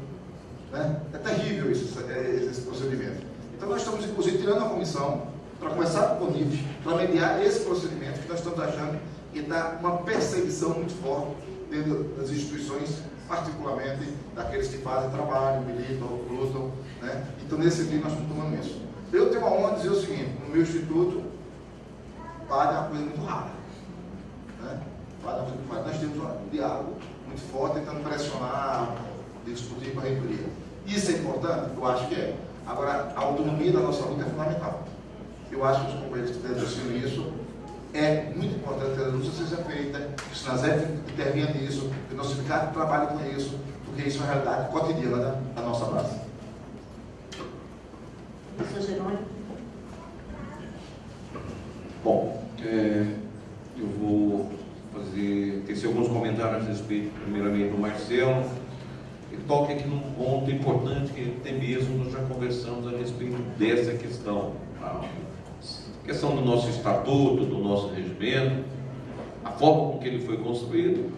né? É terrível esse procedimento. Então nós estamos inclusive tirando a comissão para conversar com o CONIF, para mediar esse procedimento que nós estamos achando que dá uma perseguição muito forte dentro das instituições, particularmente daqueles que fazem trabalho, militam, lutam, né? Então nesse sentido nós estamos tomando isso. Eu tenho a honra de dizer o seguinte, no meu instituto, PAD é uma coisa muito rara, né? PAD é uma coisa muito rara. Nós temos um diálogo muito forte, tentando pressionar, discutir com a reitoria. Isso é importante? Eu acho que é. Agora, a autonomia da nossa luta é fundamental. Eu acho que os companheiros que denunciam isso, é muito importante que a denúncia seja feita, que o Sinasef intervenha nisso, que o nosso sindicato trabalhe com isso, porque isso é uma realidade cotidiana da nossa base. Professor Jerônimo. Bom, eu vou tecer alguns comentários a respeito, primeiramente, do Marcelo. Ele toca aqui num ponto importante que até mesmo nós já conversamos a respeito dessa questão. A questão do nosso estatuto, do nosso regimento, a forma com que ele foi construído,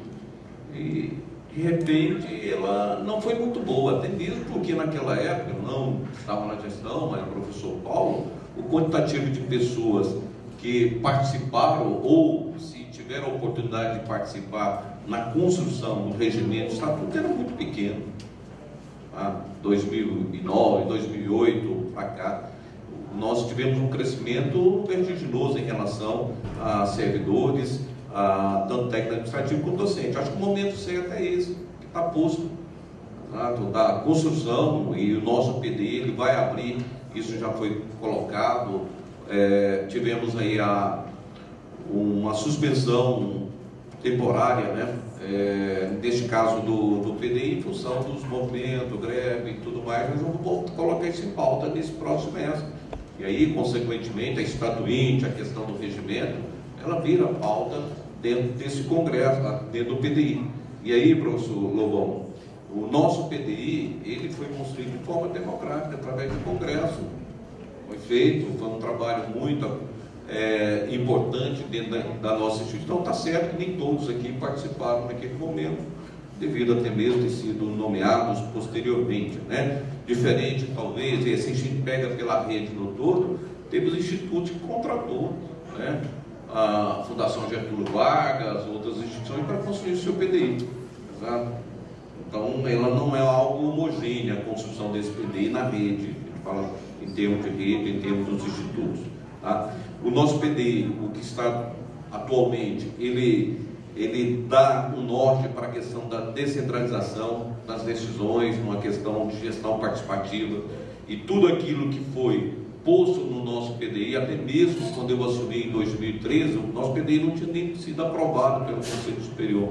e de repente ela não foi muito boa, até mesmo porque naquela época, não estava na gestão, mas o professor Paulo, o quantitativo de pessoas que participaram ou se tiveram a oportunidade de participar na construção do regimento do estatuto era muito pequeno. 2009, 2008 para cá, nós tivemos um crescimento vertiginoso em relação a servidores, tanto técnico administrativo como docente. Acho que o momento certo é esse, que está posto, da construção, e o nosso PD ele vai abrir, isso já foi colocado. Tivemos aí uma suspensão temporária, né? Neste caso do PDI, em função dos movimentos, greve e tudo mais, nós vamos colocar isso em pauta nesse próximo mês. E aí, consequentemente, a estatuinte, a questão do regimento, ela vira pauta dentro desse congresso, dentro do PDI. E aí, professor Lobão, o nosso PDI, ele foi construído de forma democrática, através do congresso. Foi feito, foi um trabalho muito importante dentro da nossa instituição. Está certo que nem todos aqui participaram naquele momento, devido até mesmo ter sido nomeados posteriormente, né? Diferente, talvez, e assim a gente pega pela rede no todo, teve os institutos que contratou, né? A Fundação Getúlio Vargas, outras instituições, para construir o seu PDI. Exato? Então, ela não é algo homogêneo, a construção desse PDI na rede. A gente fala em termos de rede, em termos dos institutos. Tá? O nosso PDI, o que está atualmente, ele dá um norte para a questão da descentralização das decisões, uma questão de gestão participativa, e tudo aquilo que foi posto no nosso PDI, até mesmo quando eu assumi em 2013, o nosso PDI não tinha nem sido aprovado pelo Conselho Superior.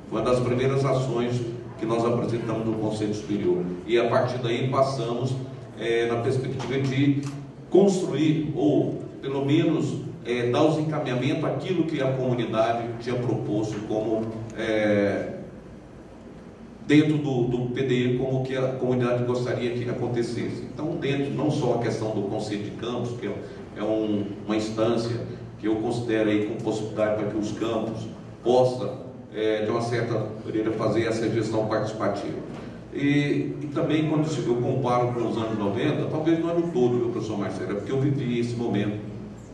Foi uma das primeiras ações que nós apresentamos no Conselho Superior, e a partir daí passamos na perspectiva de construir, ou pelo menos dar os encaminhamentos àquilo que a comunidade tinha proposto como dentro do PDI, como que a comunidade gostaria que acontecesse. Então, dentro, não só a questão do Conselho de Campos, que é uma instância que eu considero aí com possibilidade para que os campos possam, de uma certa maneira, fazer essa gestão participativa. E também, quando eu comparo com os anos 90, talvez não era o todo, viu, professor Marcelo, é porque eu vivi esse momento.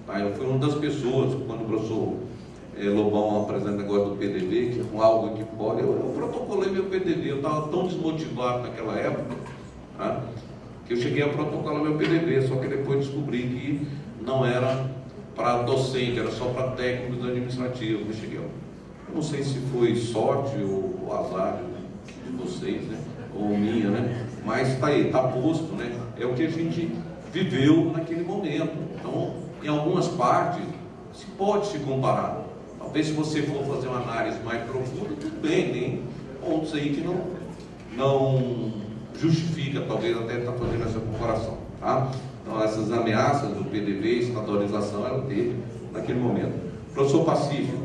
Tá? Eu fui uma das pessoas, quando o professor Lobão apresenta o negócio do PDV, que com algo aqui fora, eu protocolei meu PDV. Eu estava tão desmotivado naquela época, tá? Que eu cheguei a protocolar meu PDV, só que depois descobri que não era para docente, era só para técnicos administrativos. Eu cheguei, eu não sei se foi sorte ou azar de vocês, né? Ou minha, né? Mas está aí, está posto, né? É o que a gente viveu naquele momento. Então, em algumas partes, se pode se comparar. Talvez se você for fazer uma análise mais profunda, tudo bem, tem pontos aí que não justifica, talvez até estar fazendo essa comparação, tá? Então, essas ameaças do PDV, estadualização, ela teve naquele momento. Professor Pacífico,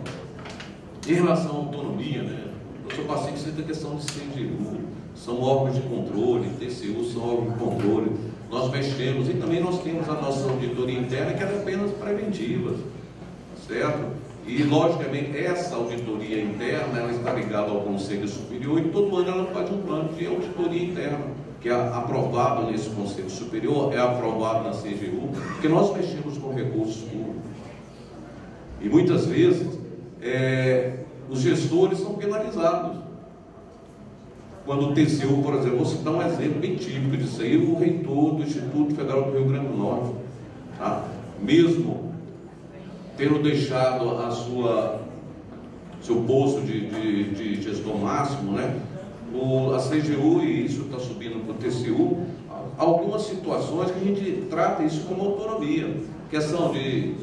em relação à autonomia, né? Professor Pacífico, você tem a questão de CGU, são órgãos de controle, TCU são órgãos de controle, nós mexemos, e também nós temos a nossa auditoria interna, que era apenas preventiva, certo? E, logicamente, essa auditoria interna, ela está ligada ao Conselho Superior, e todo ano ela faz um plano de auditoria interna, que é aprovado nesse Conselho Superior, é aprovado na CGU, porque nós mexemos com recursos públicos. E muitas vezes, os gestores são penalizados. Quando o TCU, por exemplo, vou citar um exemplo bem típico disso aí, o reitor do Instituto Federal do Rio Grande do Norte, tá? Mesmo tendo deixado seu posto de gestor máximo, né? A CGU, e isso está subindo para o TCU, algumas situações que a gente trata isso como autonomia, questão de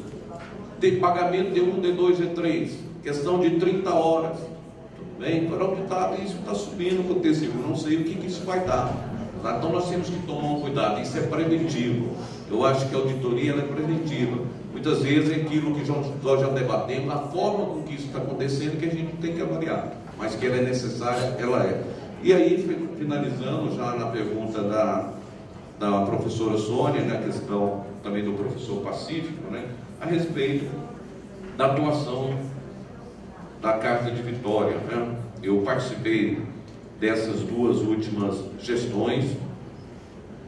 ter pagamento de 1, D2, D3, questão de 30 horas, tudo bem? Para auditado, isso está subindo para o TCU, não sei o que isso vai dar, tá? Então nós temos que tomar um cuidado, isso é preventivo. Eu acho que a auditoria ela é preventiva. Muitas vezes é aquilo que nós já debatemos, a forma com que isso está acontecendo, que a gente tem que avaliar, mas que ela é necessária, ela é. E aí, finalizando já na pergunta da professora Sônia, né, a questão também do professor Pacífico, né, a respeito da atuação da Carta de Vitória, né? Eu participei dessas duas últimas gestões,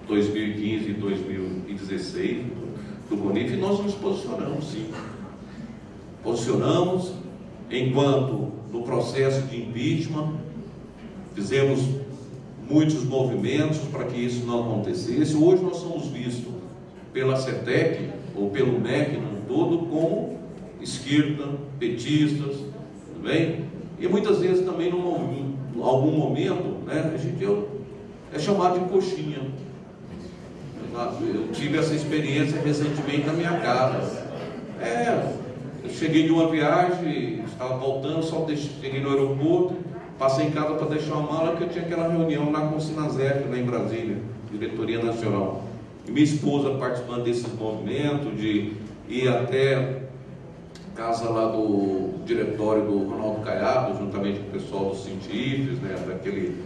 2015 e 2016, do CONIF, e nós nos posicionamos, sim. Posicionamos, enquanto no processo de impeachment, fizemos muitos movimentos para que isso não acontecesse. Hoje nós somos vistos pela CETEC, ou pelo MEC no todo, como esquerda, petistas, tudo bem? E muitas vezes também, em algum momento, né, a gente é chamado de coxinha. Eu tive essa experiência recentemente na minha casa. Eu cheguei de uma viagem, estava voltando, cheguei no aeroporto, passei em casa para deixar uma mala, porque eu tinha aquela reunião lá com o Sinasef, lá em Brasília, Diretoria Nacional. E minha esposa participando desse movimento, de ir até casa lá do diretório do Ronaldo Caiado, juntamente com o pessoal dos científicos, né, daquele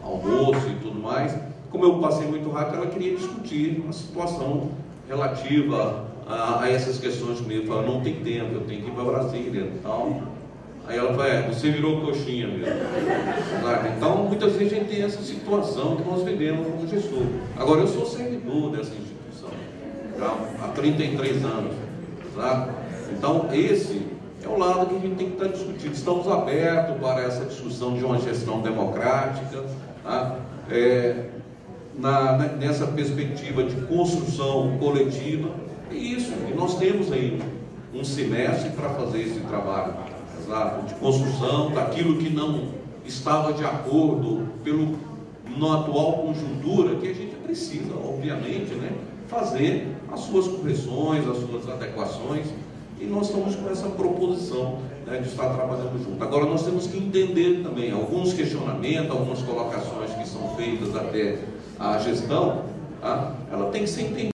almoço e tudo mais. Como eu passei muito rápido, ela queria discutir uma situação relativa a essas questões comigo. Eu falei, não tem tempo, eu tenho que ir para Brasília e tal. Aí ela falou, você virou coxinha mesmo. Então, muitas vezes a gente tem essa situação que nós vivemos como gestor. Agora, eu sou servidor dessa instituição, tá? Há 33 anos, sabe? Então, esse é o lado que a gente tem que estar discutindo. Estamos abertos para essa discussão de uma gestão democrática, tá? Nessa perspectiva de construção coletiva, é isso, e nós temos aí um semestre para fazer esse trabalho, exato, de construção daquilo que não estava de acordo na atual conjuntura, que a gente precisa, obviamente, né, fazer as suas correções, as suas adequações, e nós estamos com essa proposição, né, de estar trabalhando junto. Agora nós temos que entender também alguns questionamentos, algumas colocações que são feitas até a gestão, tá? Ela tem que ser entendida.